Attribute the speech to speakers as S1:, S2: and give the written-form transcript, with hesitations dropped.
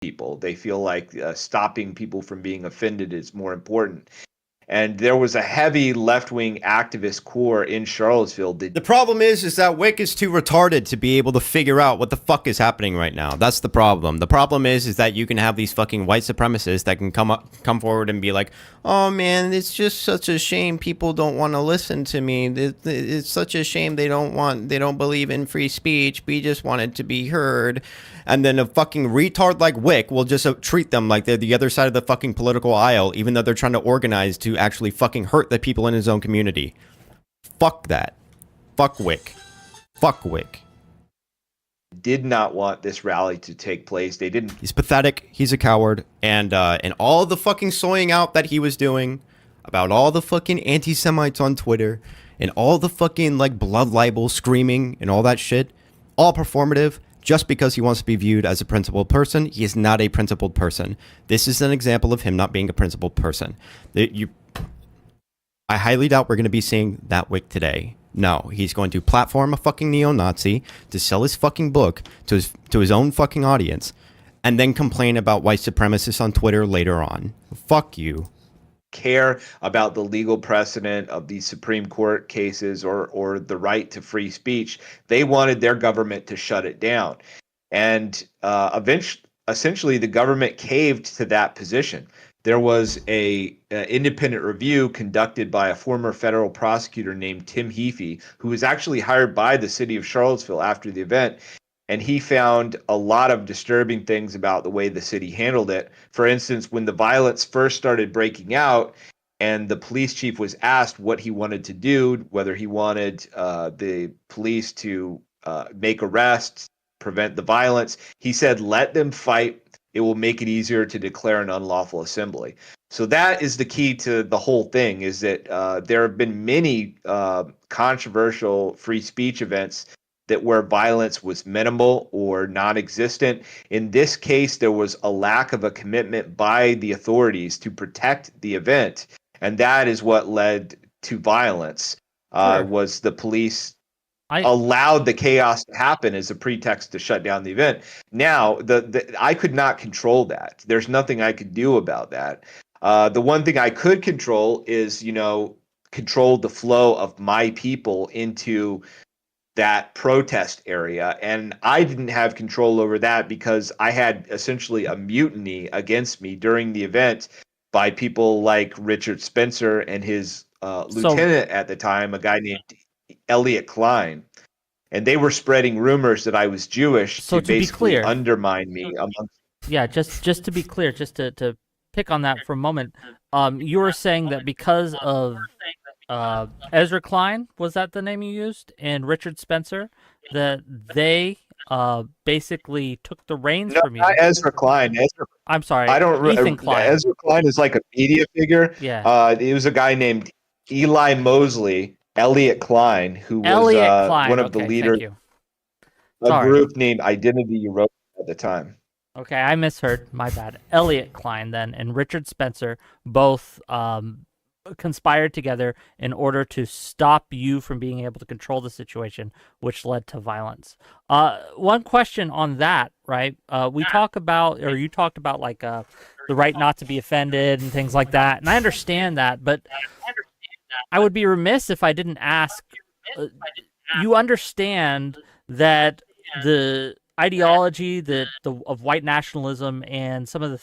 S1: people. They feel like stopping people from being offended is more important. And there was a heavy left-wing activist core in Charlottesville.
S2: The problem is that Wick is too retarded to be able to figure out what the fuck is happening right now. That's the problem. The problem is that you can have these fucking white supremacists that can come forward and be like, oh man, it's just such a shame people don't want to listen to me. It's such a shame they don't believe in free speech. We just want it to be heard. And then a fucking retard like Wick will just treat them like they're the other side of the fucking political aisle, even though they're trying to organize to actually fucking hurt the people in his own community. Fuck that. Fuck Wick. Fuck Wick.
S1: Did not want this rally to take place. They didn't.
S2: He's pathetic. He's a coward. And all the fucking soying out that he was doing about all the fucking anti-Semites on Twitter and all the fucking like blood libel screaming and all that shit, all performative just because he wants to be viewed as a principled person. He is not a principled person. This is an example of him not being a principled person. I highly doubt we're going to be seeing that Wick today. No, he's going to platform a fucking neo-Nazi to sell his fucking book to his own fucking audience and then complain about white supremacists on Twitter later on. Fuck you.
S1: Care about the legal precedent of these Supreme Court cases or the right to free speech. They wanted their government to shut it down. And essentially the government caved to that position. There was a independent review conducted by a former federal prosecutor named Tim Heaphy, who was actually hired by the city of Charlottesville after the event. And he found a lot of disturbing things about the way the city handled it. For instance, when the violence first started breaking out and the police chief was asked what he wanted to do, whether he wanted the police to make arrests, prevent the violence, he said, let them fight. It will make it easier to declare an unlawful assembly. So that is the key to the whole thing, is that there have been many controversial free speech events that where violence was minimal or non-existent. In this case, there was a lack of a commitment by the authorities to protect the event. And that is what led to violence, was the police allowed the chaos to happen as a pretext to shut down the event. Now, I could not control that. There's nothing I could do about that. The one thing I could control is, control the flow of my people into that protest area. And I didn't have control over that because I had essentially a mutiny against me during the event by people like Richard Spencer and his lieutenant at the time, a guy named Elliot Klein. And they were spreading rumors that I was Jewish to basically undermine me.
S3: Yeah, just to be clear, just to pick on that for a moment, you were saying that because of Ezra Klein, was that the name you used, and Richard Spencer, that they basically took the reins from you?
S1: Not Ezra Klein.
S3: I'm sorry.
S1: Ethan Klein. Ezra Klein is like a media figure.
S3: Yeah.
S1: It was a guy named Eli Mosley, Elliot Klein, who was one of the leaders of a group named Identity Europe at the time.
S3: Okay, I misheard. My bad. Elliot Klein then and Richard Spencer both conspired together in order to stop you from being able to control the situation, which led to violence. One question on that, right? You talked about like the right not to be offended and things like that, and I understand that, but I would be remiss if I didn't ask. You understand that the ideology of white nationalism and some of the